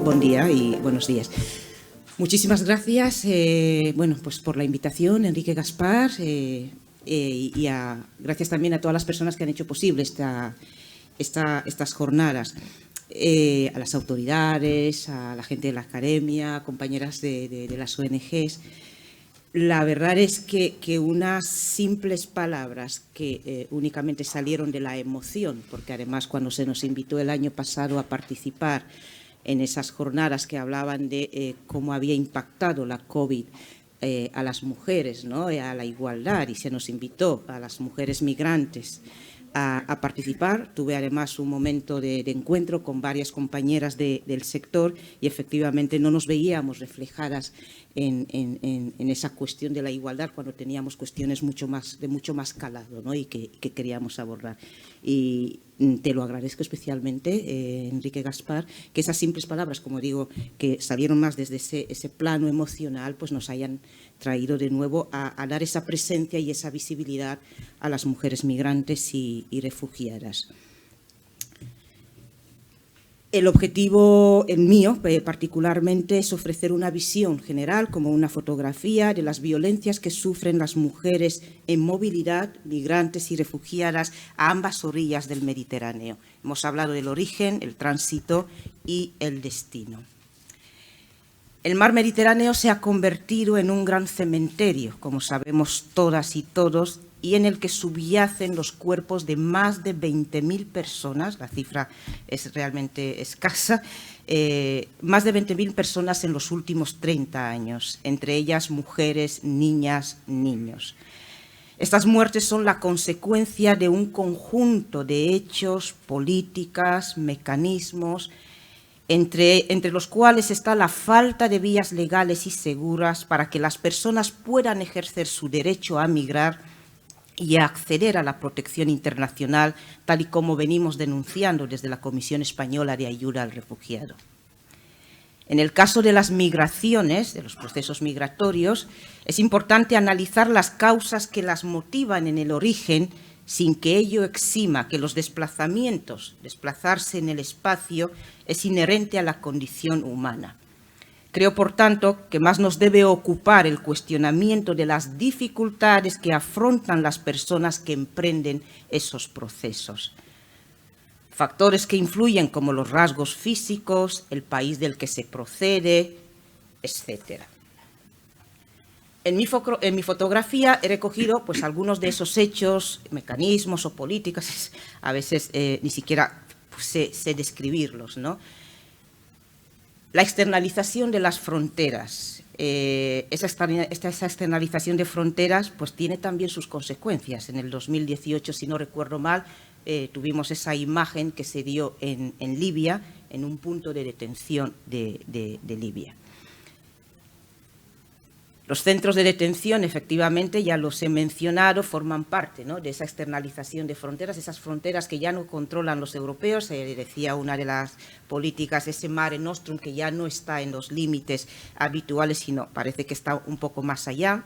Buen día y buenos días. Muchísimas gracias pues por la invitación, Enrique Gaspar, gracias también a todas las personas que han hecho posible estas jornadas, a las autoridades, a la gente de la academia, compañeras de las ONGs. La verdad es que unas simples palabras que únicamente salieron de la emoción, porque además cuando se nos invitó el año pasado a participar en esas jornadas que hablaban de cómo había impactado la COVID a las mujeres, ¿no?, a la igualdad, y se nos invitó a las mujeres migrantes a participar. Tuve además un momento de encuentro con varias compañeras del sector y efectivamente no nos veíamos reflejadas en esa cuestión de la igualdad cuando teníamos cuestiones de mucho más calado, ¿no?, y que queríamos abordar. Y te lo agradezco especialmente, Enrique Gaspar, que esas simples palabras, como digo, que salieron más desde ese plano emocional, pues nos hayan traído de nuevo a dar esa presencia y esa visibilidad a las mujeres migrantes y refugiadas. El objetivo, el mío particularmente, es ofrecer una visión general, como una fotografía de las violencias que sufren las mujeres en movilidad, migrantes y refugiadas a ambas orillas del Mediterráneo. Hemos hablado del origen, el tránsito y el destino. El mar Mediterráneo se ha convertido en un gran cementerio, como sabemos todas y todos, y en el que subyacen los cuerpos de más de 20.000 personas, la cifra es realmente escasa, más de 20.000 personas en los últimos 30 años, entre ellas mujeres, niñas, niños. Estas muertes son la consecuencia de un conjunto de hechos, políticas, mecanismos, entre los cuales está la falta de vías legales y seguras para que las personas puedan ejercer su derecho a migrar y a acceder a la protección internacional, tal y como venimos denunciando desde la Comisión Española de Ayuda al Refugiado. En el caso de las migraciones, de los procesos migratorios, es importante analizar las causas que las motivan en el origen, sin que ello exima que los desplazamientos, desplazarse en el espacio, es inherente a la condición humana. Creo, por tanto, que más nos debe ocupar el cuestionamiento de las dificultades que afrontan las personas que emprenden esos procesos. Factores que influyen como los rasgos físicos, el país del que se procede, etc. En mi fotografía he recogido pues, algunos de esos hechos, mecanismos o políticas, a veces ni siquiera sé describirlos, ¿no? La externalización de las fronteras. Esa externalización de fronteras pues, tiene también sus consecuencias. En el 2018, si no recuerdo mal, tuvimos esa imagen que se dio en Libia, en un punto de detención de Libia. Los centros de detención, efectivamente, ya los he mencionado, forman parte, ¿no?, de esa externalización de fronteras, esas fronteras que ya no controlan los europeos. Decía una de las políticas, ese Mare Nostrum, que ya no está en los límites habituales, sino parece que está un poco más allá,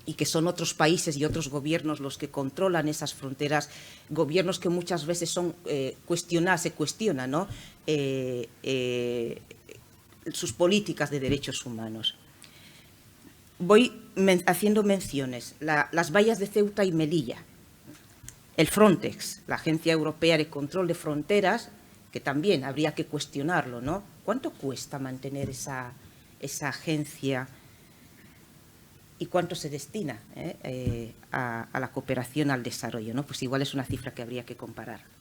y que son otros países y otros gobiernos los que controlan esas fronteras, gobiernos que muchas veces son se cuestionan, ¿no?, sus políticas de derechos humanos. Voy haciendo menciones. Las vallas de Ceuta y Melilla, el Frontex, la Agencia Europea de Control de Fronteras, que también habría que cuestionarlo, ¿no? ¿Cuánto cuesta mantener esa agencia y cuánto se destina a la cooperación al desarrollo, ¿no? Pues igual es una cifra que habría que comparar.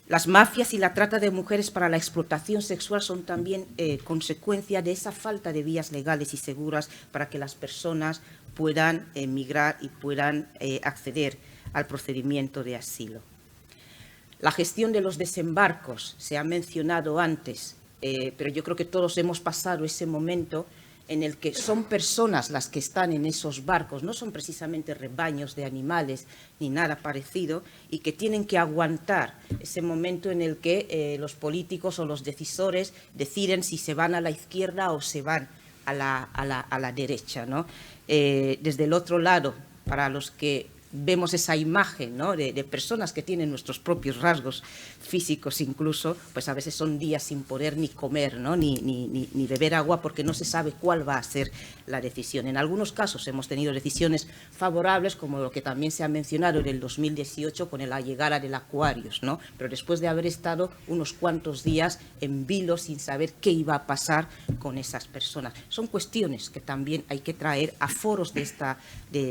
Las mafias y la trata de mujeres para la explotación sexual son también consecuencia de esa falta de vías legales y seguras para que las personas puedan migrar y puedan acceder al procedimiento de asilo. La gestión de los desembarcos se ha mencionado antes, pero yo creo que todos hemos pasado ese momento en el que son personas las que están en esos barcos, no son precisamente rebaños de animales ni nada parecido, y que tienen que aguantar ese momento en el que los políticos o los decisores deciden si se van a la izquierda o se van a la derecha, ¿no? Desde el otro lado, para los que vemos esa imagen, ¿no?, de personas que tienen nuestros propios rasgos físicos incluso, pues a veces son días sin poder ni comer, ¿no?, ni beber agua, porque no se sabe cuál va a ser la decisión. En algunos casos hemos tenido decisiones favorables, como lo que también se ha mencionado en el 2018 con la llegada del Aquarius, ¿no?, pero después de haber estado unos cuantos días en vilo sin saber qué iba a pasar con esas personas. Son cuestiones que también hay que traer a foros de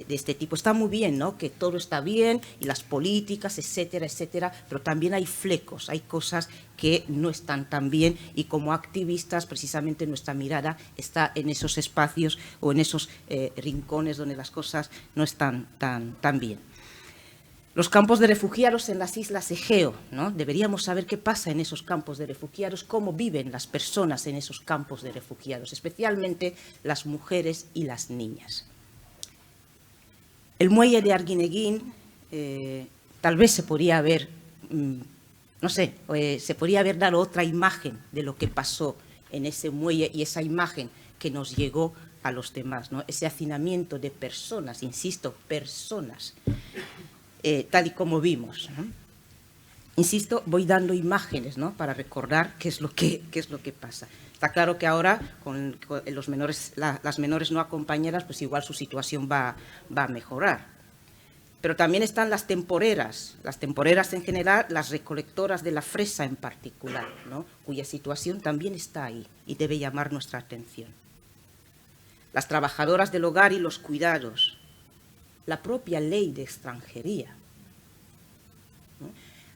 este tipo. Está muy bien, ¿no?, que todo está bien y las políticas, etcétera, etcétera, pero también hay flecos, hay cosas que no están tan bien, y como activistas precisamente nuestra mirada está en esos espacios o en esos rincones donde las cosas no están tan bien. Los campos de refugiados en las islas Egeo, ¿no? Deberíamos saber qué pasa en esos campos de refugiados, cómo viven las personas en esos campos de refugiados, especialmente las mujeres y las niñas. El muelle de Arguineguín tal vez se podría haber, no sé, se podría haber dado otra imagen de lo que pasó en ese muelle y esa imagen que nos llegó a los demás, ¿no? Ese hacinamiento de personas, insisto, personas, tal y como vimos, ¿no? Insisto, voy dando imágenes, ¿no?, para recordar qué es lo que pasa. Está claro que ahora con los menores, las menores no acompañadas, pues igual su situación va a mejorar. Pero también están las temporeras en general, las recolectoras de la fresa en particular, ¿no?, cuya situación también está ahí y debe llamar nuestra atención. Las trabajadoras del hogar y los cuidados, la propia ley de extranjería, ¿no?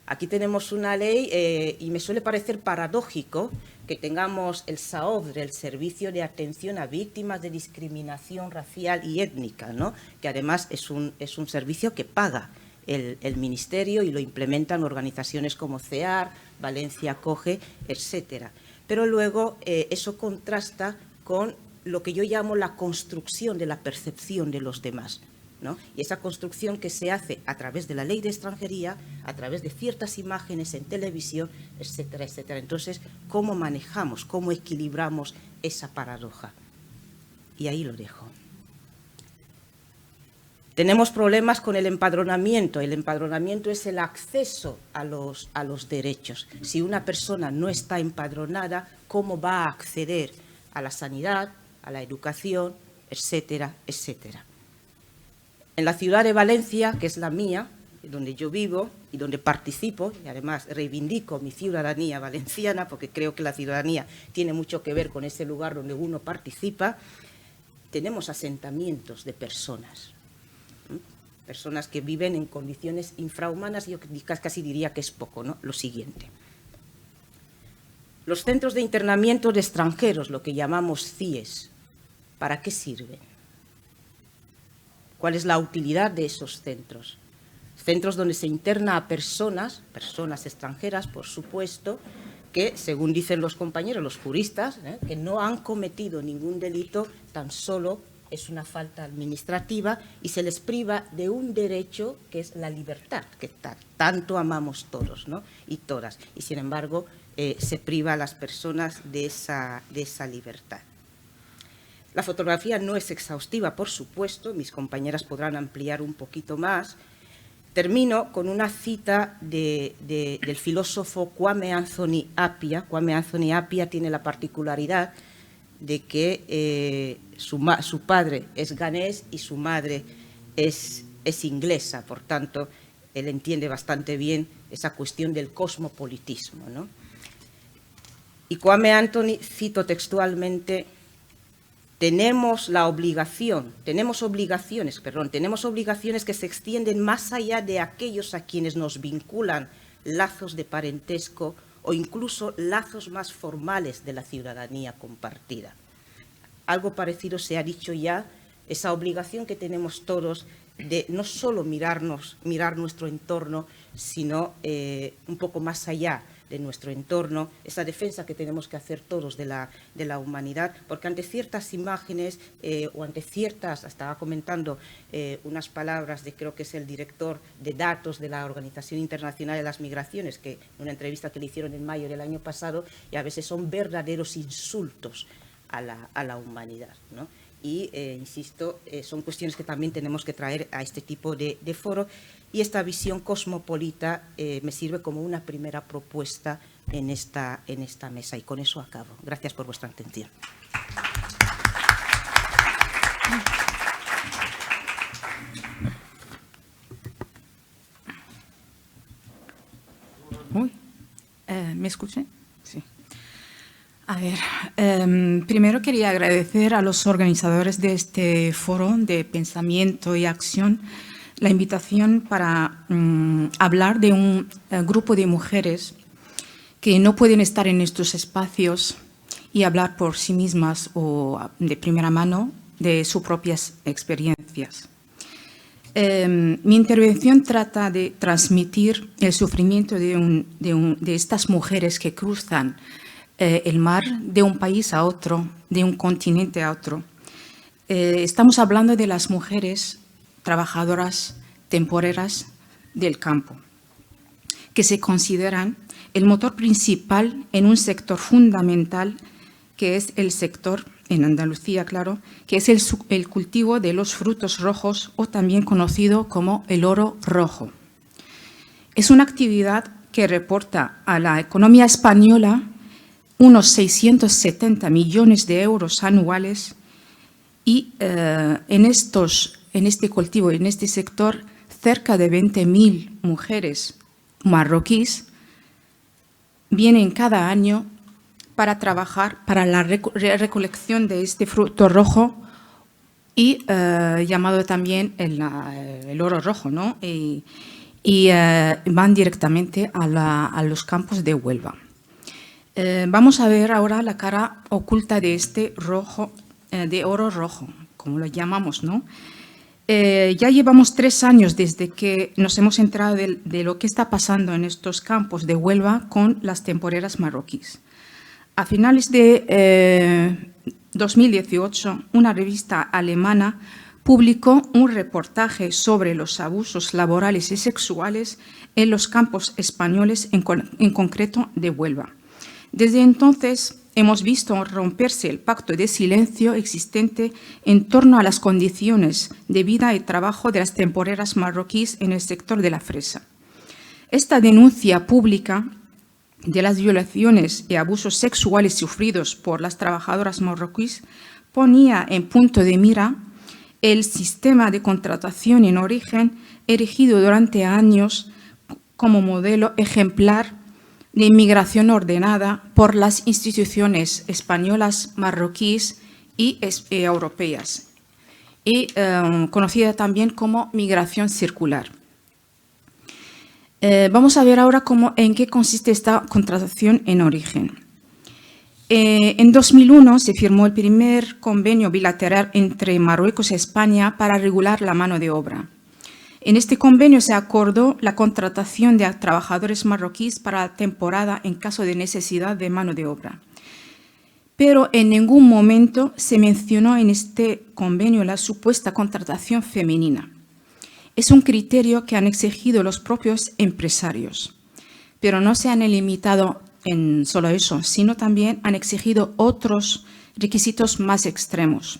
Aquí tenemos una ley y me suele parecer paradójico que tengamos el SAODRE, el Servicio de Atención a Víctimas de Discriminación Racial y Étnica, ¿no?, que además es un servicio que paga el Ministerio y lo implementan organizaciones como CEAR, Valencia Acoge, etcétera. Pero luego eso contrasta con lo que yo llamo la construcción de la percepción de los demás, ¿no? Y esa construcción que se hace a través de la ley de extranjería, a través de ciertas imágenes en televisión, etcétera, etcétera. Entonces, ¿cómo manejamos, cómo equilibramos esa paradoja? Y ahí lo dejo. Tenemos problemas con el empadronamiento. El empadronamiento es el acceso a los derechos. Si una persona no está empadronada, ¿cómo va a acceder a la sanidad, a la educación, etcétera, etcétera? En la ciudad de Valencia, que es la mía, donde yo vivo y donde participo, y además reivindico mi ciudadanía valenciana, porque creo que la ciudadanía tiene mucho que ver con ese lugar donde uno participa, tenemos asentamientos de personas, personas que viven en condiciones infrahumanas, y yo casi diría que es poco, ¿no? Lo siguiente. Los centros de internamiento de extranjeros, lo que llamamos CIES, ¿para qué sirven? ¿Cuál es la utilidad de esos centros? Centros donde se interna a personas extranjeras, por supuesto, que, según dicen los compañeros, los juristas, que no han cometido ningún delito, tan solo es una falta administrativa y se les priva de un derecho que es la libertad, que tanto amamos todos, ¿no?, y todas. Y, sin embargo, se priva a las personas de esa libertad. La fotografía no es exhaustiva, por supuesto, mis compañeras podrán ampliar un poquito más. Termino con una cita del filósofo Kwame Anthony Appiah. Kwame Anthony Appiah tiene la particularidad de que su padre es ganés y su madre es inglesa, por tanto, él entiende bastante bien esa cuestión del cosmopolitismo, ¿no? Y Kwame Anthony, cito textualmente: tenemos obligaciones que se extienden más allá de aquellos a quienes nos vinculan lazos de parentesco o incluso lazos más formales de la ciudadanía compartida. Algo parecido se ha dicho ya, esa obligación que tenemos todos de no solo mirar nuestro entorno, sino un poco más allá de nuestro entorno, esa defensa que tenemos que hacer todos de la humanidad, porque ante ciertas imágenes o ante ciertas, estaba comentando unas palabras de, creo que es el director de datos de la Organización Internacional de las Migraciones, que en una entrevista que le hicieron en mayo del año pasado, y a veces son verdaderos insultos a la humanidad, ¿no? y, insisto, son cuestiones que también tenemos que traer a este tipo de foro, y esta visión cosmopolita me sirve como una primera propuesta en esta mesa, y con eso acabo. Gracias por vuestra atención. ¿Me escuché? Sí. A ver, primero quería agradecer a los organizadores de este foro de pensamiento y acción la invitación para hablar de un grupo de mujeres que no pueden estar en estos espacios y hablar por sí mismas o de primera mano de sus propias experiencias. Mi intervención trata de transmitir el sufrimiento de estas mujeres que cruzan el mar de un país a otro, de un continente a otro. Estamos hablando de las mujeres trabajadoras temporeras del campo, que se consideran el motor principal en un sector fundamental, que es el sector, en Andalucía, claro, que es el cultivo de los frutos rojos, o también conocido como el oro rojo. Es una actividad que reporta a la economía española unos 670 millones de euros anuales, y en este cultivo, en este sector, cerca de 20.000 mujeres marroquíes vienen cada año para trabajar para la recolección de este fruto rojo, y llamado también el oro rojo, ¿no? Y van directamente a los campos de Huelva. Vamos a ver ahora la cara oculta de este rojo, de oro rojo, como lo llamamos, ¿no? Ya llevamos 3 años desde que nos hemos enterado de lo que está pasando en estos campos de Huelva con las temporeras marroquíes. A finales de 2018, una revista alemana publicó un reportaje sobre los abusos laborales y sexuales en los campos españoles, en concreto de Huelva. Desde entonces hemos visto romperse el pacto de silencio existente en torno a las condiciones de vida y trabajo de las temporeras marroquíes en el sector de la fresa. Esta denuncia pública de las violaciones y abusos sexuales sufridos por las trabajadoras marroquíes ponía en punto de mira el sistema de contratación en origen erigido durante años como modelo ejemplar de inmigración ordenada por las instituciones españolas, marroquíes y europeas, y conocida también como migración circular. Vamos a ver ahora en qué consiste esta contratación en origen. En 2001 se firmó el primer convenio bilateral entre Marruecos y España para regular la mano de obra. En este convenio se acordó la contratación de trabajadores marroquíes para la temporada en caso de necesidad de mano de obra. Pero en ningún momento se mencionó en este convenio la supuesta contratación femenina. Es un criterio que han exigido los propios empresarios, pero no se han limitado en solo eso, sino también han exigido otros requisitos más extremos.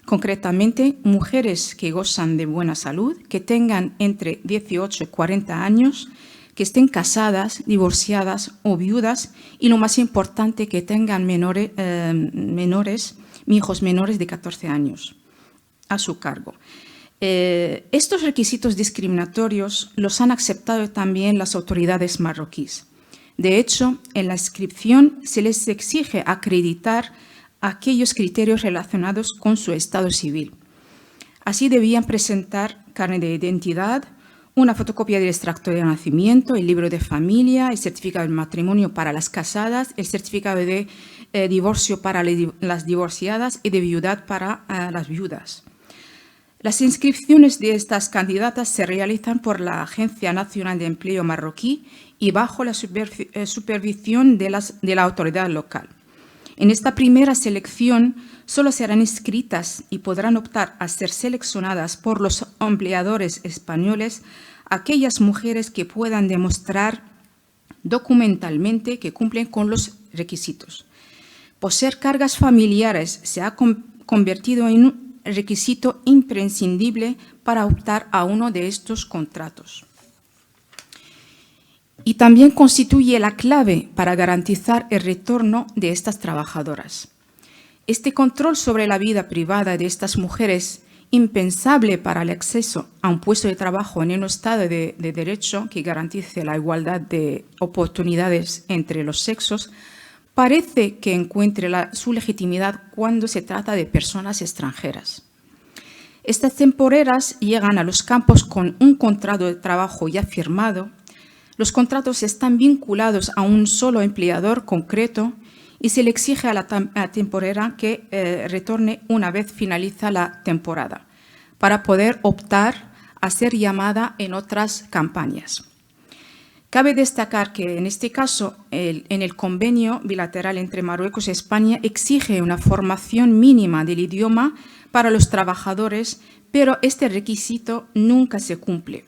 Concretamente, mujeres que gozan de buena salud, que tengan entre 18 y 40 años, que estén casadas, divorciadas o viudas, y lo más importante, que tengan hijos menores de 14 años a su cargo. Estos requisitos discriminatorios los han aceptado también las autoridades marroquíes. De hecho, en la inscripción se les exige acreditar aquellos criterios relacionados con su estado civil. Así debían presentar carnet de identidad, una fotocopia del extracto de nacimiento, el libro de familia, el certificado de matrimonio para las casadas, el certificado de divorcio para las divorciadas y de viudad para las viudas. Las inscripciones de estas candidatas se realizan por la Agencia Nacional de Empleo marroquí y bajo la supervisión de la autoridad local. En esta primera selección solo serán inscritas y podrán optar a ser seleccionadas por los empleadores españoles aquellas mujeres que puedan demostrar documentalmente que cumplen con los requisitos. Poseer cargas familiares, sea convertido en un requisito imprescindible para optar a uno de estos contratos. Y también constituye la clave para garantizar el retorno de estas trabajadoras. Este control sobre la vida privada de estas mujeres, impensable para el acceso a un puesto de trabajo en un Estado de Derecho que garantice la igualdad de oportunidades entre los sexos, parece que encuentre su legitimidad cuando se trata de personas extranjeras. Estas temporeras llegan a los campos con un contrato de trabajo ya firmado. Los contratos están vinculados a un solo empleador concreto y se le exige a la temporera que retorne una vez finaliza la temporada para poder optar a ser llamada en otras campañas. Cabe destacar que en este caso, en el convenio bilateral entre Marruecos y España exige una formación mínima del idioma para los trabajadores, pero este requisito nunca se cumple.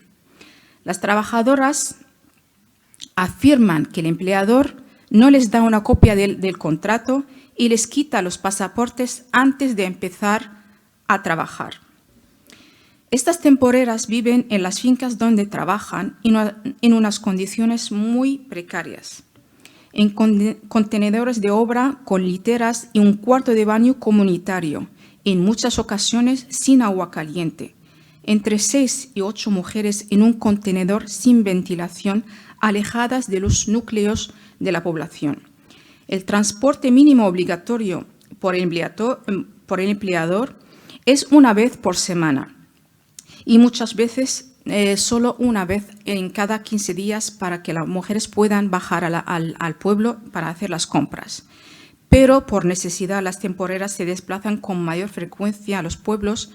Las trabajadoras afirman que el empleador no les da una copia del contrato y les quita los pasaportes antes de empezar a trabajar. Estas temporeras viven en las fincas donde trabajan en unas condiciones muy precarias, en contenedores de obra con literas y un cuarto de baño comunitario, en muchas ocasiones sin agua caliente, entre 6 y 8 mujeres en un contenedor sin ventilación, alejadas de los núcleos de la población. El transporte mínimo obligatorio por el empleador es una vez por semana y muchas veces solo una vez en cada 15 días para que las mujeres puedan bajar al pueblo para hacer las compras. Pero por necesidad las temporeras se desplazan con mayor frecuencia a los pueblos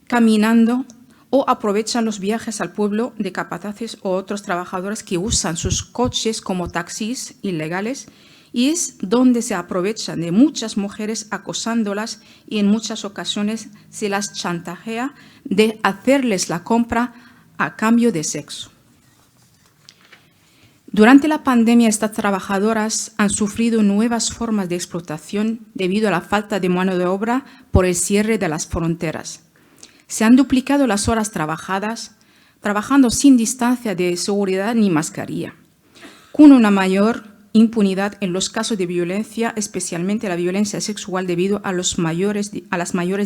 caminando o aprovechan los viajes al pueblo de capataces o otros trabajadores que usan sus coches como taxis ilegales, y es donde se aprovechan de muchas mujeres acosándolas y en muchas ocasiones se las chantajea de hacerles la compra a cambio de sexo. Durante la pandemia, estas trabajadoras han sufrido nuevas formas de explotación debido a la falta de mano de obra por el cierre de las fronteras. Se han duplicado las horas trabajadas, trabajando sin distancia de seguridad ni mascarilla, con una mayor impunidad en los casos de violencia, especialmente la violencia sexual, debido a las mayores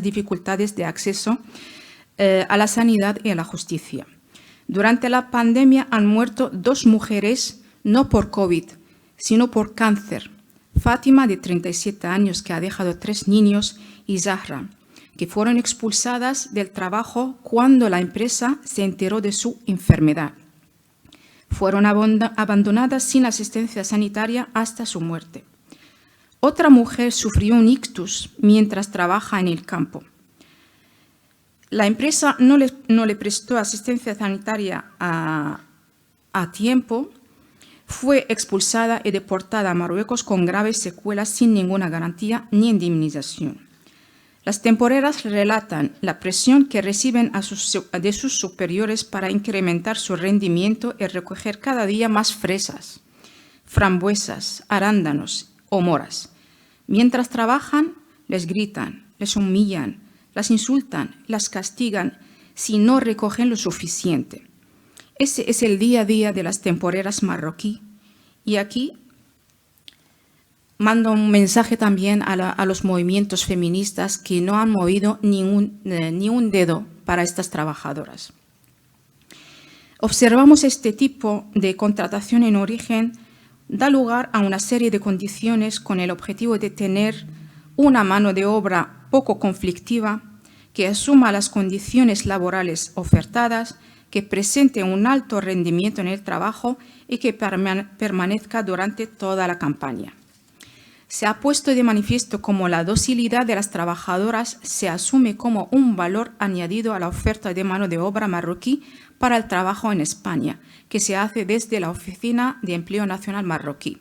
dificultades de acceso a la sanidad y a la justicia. Durante la pandemia han muerto 2 mujeres, no por COVID, sino por cáncer. Fátima, de 37 años, que ha dejado 3 niños, y Zahra, que fueron expulsadas del trabajo cuando la empresa se enteró de su enfermedad. Fueron abandonadas sin asistencia sanitaria hasta su muerte. Otra mujer sufrió un ictus mientras trabaja en el campo. La empresa no le prestó asistencia sanitaria a tiempo, fue expulsada y deportada a Marruecos con graves secuelas sin ninguna garantía ni indemnización. Las temporeras relatan la presión que reciben de sus superiores para incrementar su rendimiento y recoger cada día más fresas, frambuesas, arándanos o moras. Mientras trabajan, les gritan, les humillan, las insultan, las castigan si no recogen lo suficiente. Ese es el día a día de las temporeras marroquí. Y aquí mando un mensaje también a los movimientos feministas que no han movido ni un dedo para estas trabajadoras. Observamos este tipo de contratación en origen da lugar a una serie de condiciones con el objetivo de tener una mano de obra poco conflictiva, que asuma las condiciones laborales ofertadas, que presente un alto rendimiento en el trabajo y que permanezca durante toda la campaña. Se ha puesto de manifiesto cómo la docilidad de las trabajadoras se asume como un valor añadido a la oferta de mano de obra marroquí para el trabajo en España, que se hace desde la Oficina de Empleo Nacional Marroquí.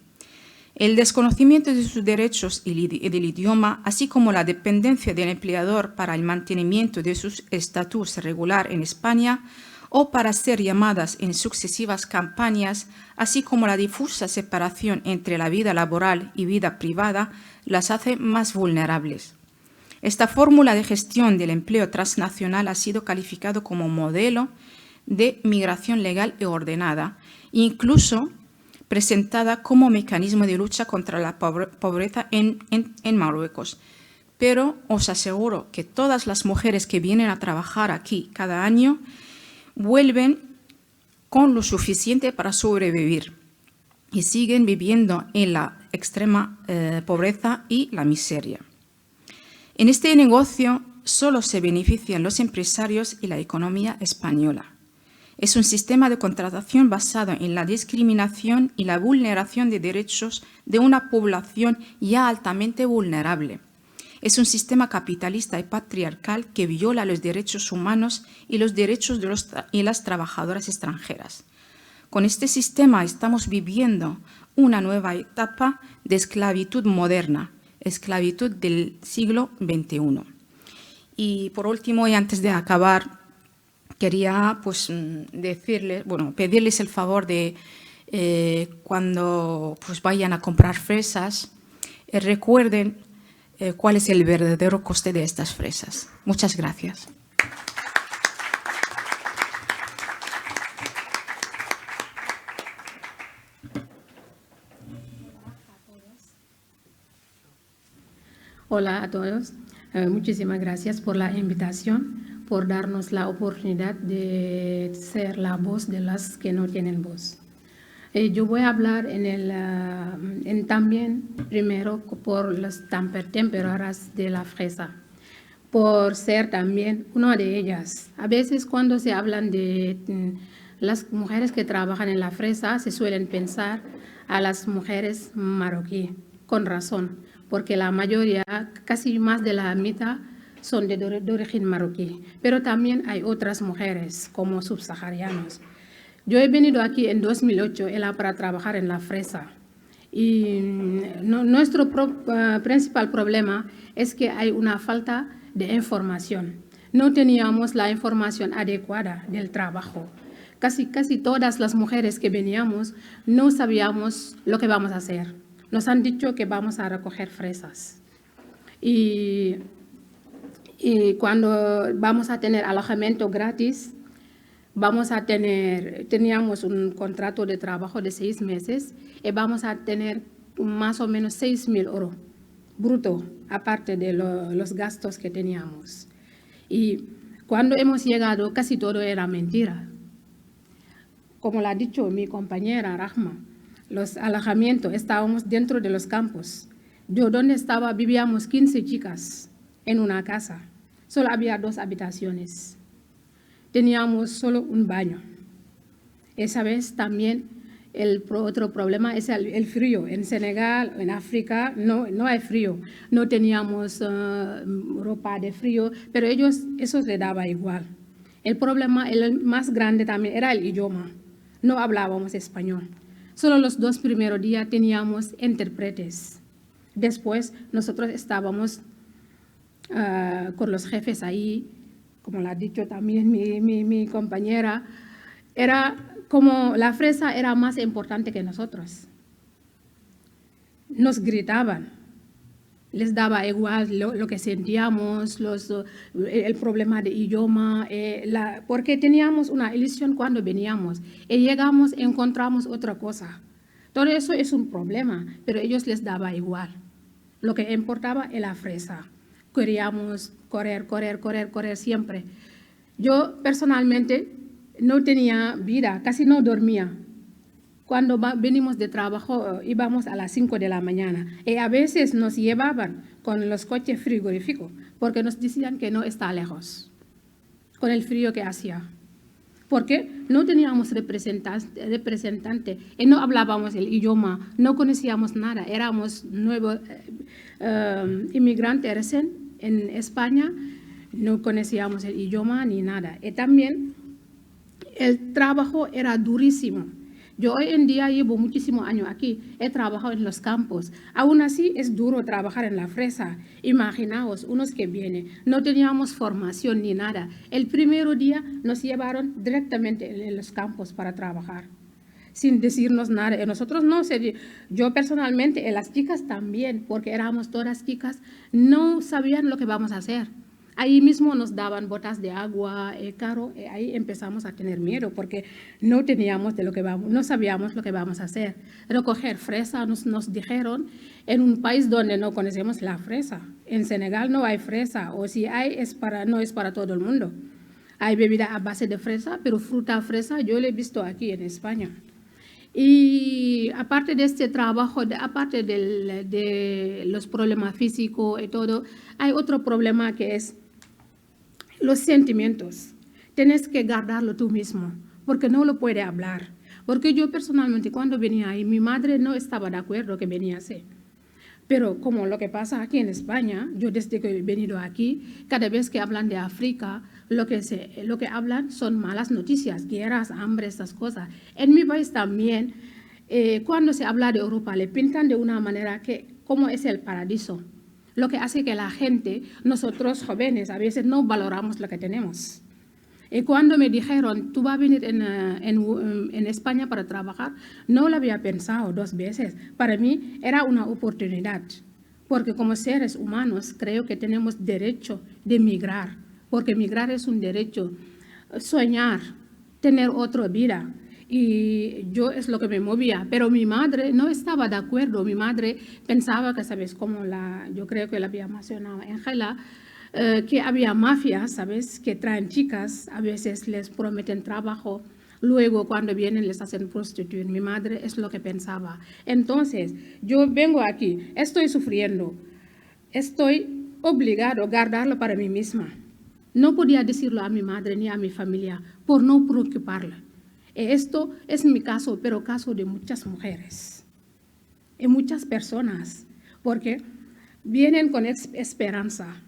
El desconocimiento de sus derechos y del idioma, así como la dependencia del empleador para el mantenimiento de su estatus regular en España o para ser llamadas en sucesivas campañas, así como la difusa separación entre la vida laboral y vida privada, las hace más vulnerables. Esta fórmula de gestión del empleo transnacional ha sido calificado como modelo de migración legal y ordenada, incluso presentada como mecanismo de lucha contra la pobreza en Marruecos. Pero os aseguro que todas las mujeres que vienen a trabajar aquí cada año vuelven con lo suficiente para sobrevivir y siguen viviendo en la extrema pobreza y la miseria. En este negocio solo se benefician los empresarios y la economía española. Es un sistema de contratación basado en la discriminación y la vulneración de derechos de una población ya altamente vulnerable. Es un sistema capitalista y patriarcal que viola los derechos humanos y los derechos de las trabajadoras extranjeras. Con este sistema estamos viviendo una nueva etapa de esclavitud moderna, esclavitud del siglo XXI. Y por último, y antes de acabar, quería pedirles el favor de cuando vayan a comprar fresas, recuerden cuál es el verdadero coste de estas fresas. Muchas gracias. Hola a todos. Muchísimas gracias por la invitación, por darnos la oportunidad de ser la voz de las que no tienen voz. Yo voy a hablar también primero por las temporadas de la fresa, por ser también una de ellas. A veces cuando se hablan de las mujeres que trabajan en la fresa, se suelen pensar a las mujeres marroquíes, con razón, porque la mayoría, casi más de la mitad, son de origen marroquí, pero también hay otras mujeres como subsaharianos. Yo he venido aquí en 2008 para trabajar en la fresa y nuestro principal problema es que hay una falta de información. No teníamos la información adecuada del trabajo. Casi todas las mujeres que veníamos no sabíamos lo que vamos a hacer. Nos han dicho que vamos a recoger fresas y cuando vamos a tener alojamiento gratis, teníamos un contrato de trabajo de 6 meses y vamos a tener más o menos 6.000 euros bruto, aparte de los gastos que teníamos. Y cuando hemos llegado, casi todo era mentira. Como lo ha dicho mi compañera Rahma, los alojamientos, estábamos dentro de los campos. Yo donde estaba, vivíamos 15 chicas en una casa. Solo había 2 habitaciones. Teníamos solo un baño. Esa vez también otro problema es el frío. En Senegal, en África, no hay frío. No teníamos ropa de frío, pero eso les daba igual. El problema, el más grande también, era el idioma. No hablábamos español. Solo los 2 primeros días teníamos intérpretes. Después nosotros estábamos con los jefes ahí, como lo ha dicho también mi compañera. Era como la fresa era más importante que nosotros. Nos gritaban, les daba igual lo que sentíamos, el problema de idioma, porque teníamos una ilusión cuando veníamos y llegamos y encontramos otra cosa. Todo eso es un problema, pero a ellos les daba igual. Lo que importaba era la fresa. Queríamos correr siempre. Yo personalmente no tenía vida, casi no dormía. Cuando venimos de trabajo íbamos a las 5 de la mañana y a veces nos llevaban con los coches frigoríficos porque nos decían que no está lejos, con el frío que hacía. Porque no teníamos representante y no hablábamos el idioma, no conocíamos nada, éramos nuevos inmigrantes recién en España, no conocíamos el idioma ni nada. Y también el trabajo era durísimo. Yo hoy en día llevo muchísimos años aquí, he trabajado en los campos. Aún así es duro trabajar en la fresa. Imaginaos, unos que vienen, no teníamos formación ni nada. El primer día nos llevaron directamente en los campos para trabajar. sin decirnos nada. Y nosotros no, yo personalmente, y las chicas también, porque éramos todas chicas, no sabían lo que vamos a hacer. Ahí mismo nos daban botas de agua, caro, y ahí empezamos a tener miedo porque no teníamos no sabíamos lo que vamos a hacer. Recoger fresa, nos dijeron, en un país donde no conocemos la fresa. En Senegal no hay fresa, o si hay, no es para todo el mundo. Hay bebida a base de fresa, pero fruta fresa yo la he visto aquí en España. Y aparte de este trabajo, aparte de los problemas físicos y todo, hay otro problema que es los sentimientos. Tienes que guardarlo tú mismo, porque no lo puedes hablar. Porque yo personalmente cuando venía ahí, mi madre no estaba de acuerdo que venía así. Pero como lo que pasa aquí en España, yo desde que he venido aquí, cada vez que hablan de África, lo que hablan son malas noticias, guerras, hambre, estas cosas. En mi país también, cuando se habla de Europa, le pintan de una manera que como es el paraíso. Lo que hace que la gente, nosotros jóvenes, a veces no valoramos lo que tenemos. Y cuando me dijeron, tú vas a venir en España para trabajar, no lo había pensado 2 veces. Para mí era una oportunidad, porque como seres humanos creo que tenemos derecho de migrar, porque migrar es un derecho, soñar, tener otra vida. Y yo es lo que me movía, pero mi madre no estaba de acuerdo. Mi madre pensaba que, ¿sabes? Como yo creo que la había mencionado Ángela, que había mafias, ¿sabes? Que traen chicas, a veces les prometen trabajo, luego cuando vienen les hacen prostituir. Mi madre es lo que pensaba. Entonces, yo vengo aquí, estoy sufriendo, estoy obligado a guardarlo para mí misma. No podía decirlo a mi madre ni a mi familia por no preocuparla. Esto es mi caso, pero caso de muchas mujeres y muchas personas, porque vienen con esperanza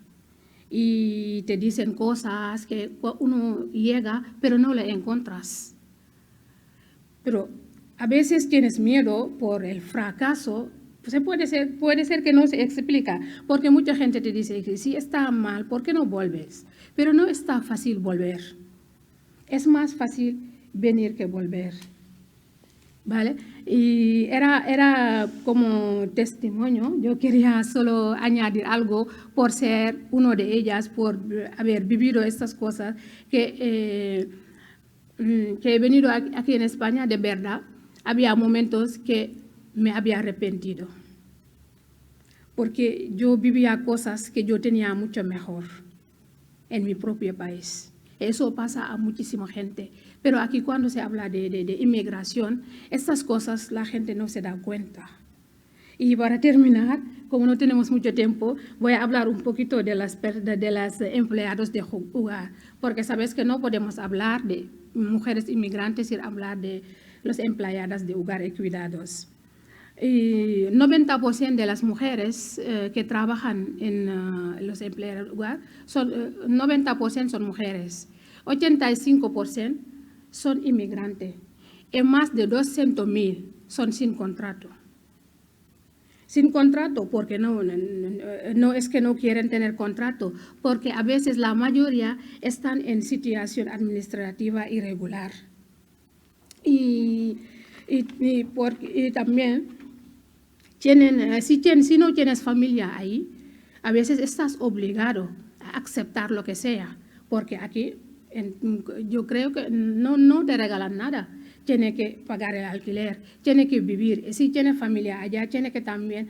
y te dicen cosas que uno llega, pero no le encuentras. Pero a veces tienes miedo por el fracaso. Pues puede ser que no se explica, porque mucha gente te dice que si está mal, ¿por qué no vuelves? Pero no es tan fácil volver. Es más fácil venir que volver, ¿vale? Y era como testimonio. Yo quería solo añadir algo por ser uno de ellas, por haber vivido estas cosas, que he venido aquí en España, de verdad, había momentos que me había arrepentido, porque yo vivía cosas que yo tenía mucho mejor en mi propio país. Eso pasa a muchísima gente. Pero aquí cuando se habla de inmigración, estas cosas la gente no se da cuenta. Y para terminar, como no tenemos mucho tiempo, voy a hablar un poquito de las empleados de hogar, porque sabes que no podemos hablar de mujeres inmigrantes sin hablar de las empleadas de hogar y cuidados. Y 90% de las mujeres que trabajan en los empleados de hogar, 90% son mujeres, 85% son inmigrantes y más de 200,000 son sin contrato. Sin contrato porque no es que no quieren tener contrato, porque a veces la mayoría están en situación administrativa irregular. Y también si no tienes familia ahí, a veces estás obligado a aceptar lo que sea, porque aquí yo creo que no te regalan nada. Tiene que pagar el alquiler, tiene que vivir. Y si tiene familia allá, tiene que también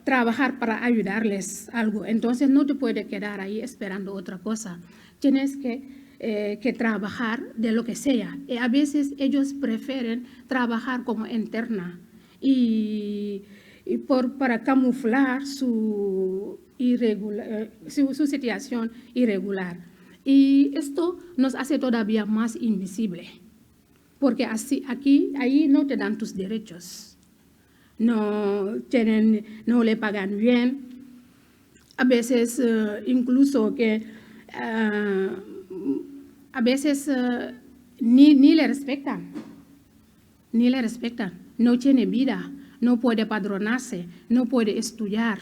trabajar para ayudarles algo. Entonces no te puedes quedar ahí esperando otra cosa. Tienes que trabajar de lo que sea. Y a veces ellos prefieren trabajar como interna para camuflar su situación irregular. Y esto nos hace todavía más invisible, porque ahí no te dan tus derechos, no le pagan bien, a veces incluso que a veces ni le respetan, no tiene vida, no puede padronarse, no puede estudiar.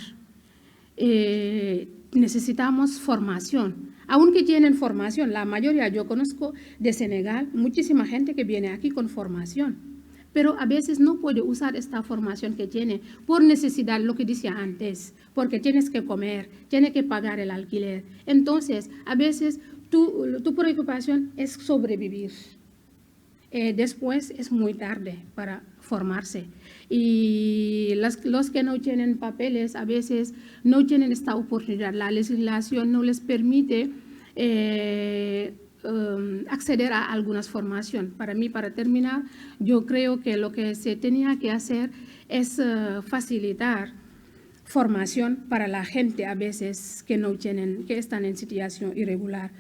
Necesitamos formación. Aunque tienen formación, la mayoría yo conozco de Senegal, muchísima gente que viene aquí con formación. pero a veces no puede usar esta formación que tiene por necesidad, lo que decía antes, porque tienes que comer, tienes que pagar el alquiler. Entonces, a veces tu preocupación es sobrevivir. Después es muy tarde para formarse. Y los que no tienen papeles a veces no tienen esta oportunidad. La legislación no les permite acceder a algunas formaciones. Para mí, para terminar, yo creo que lo que se tenía que hacer es facilitar formación para la gente a veces que están en situación irregular,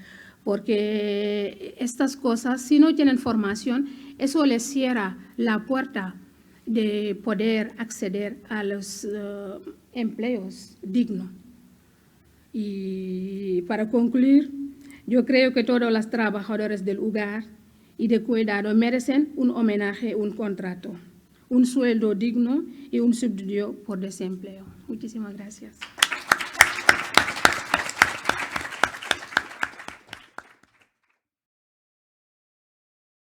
porque estas cosas, si no tienen formación, eso les cierra la puerta de poder acceder a los empleos dignos. Y para concluir, yo creo que todos los trabajadores del hogar y de cuidado merecen un homenaje, un contrato, un sueldo digno y un subsidio por desempleo. Muchísimas gracias.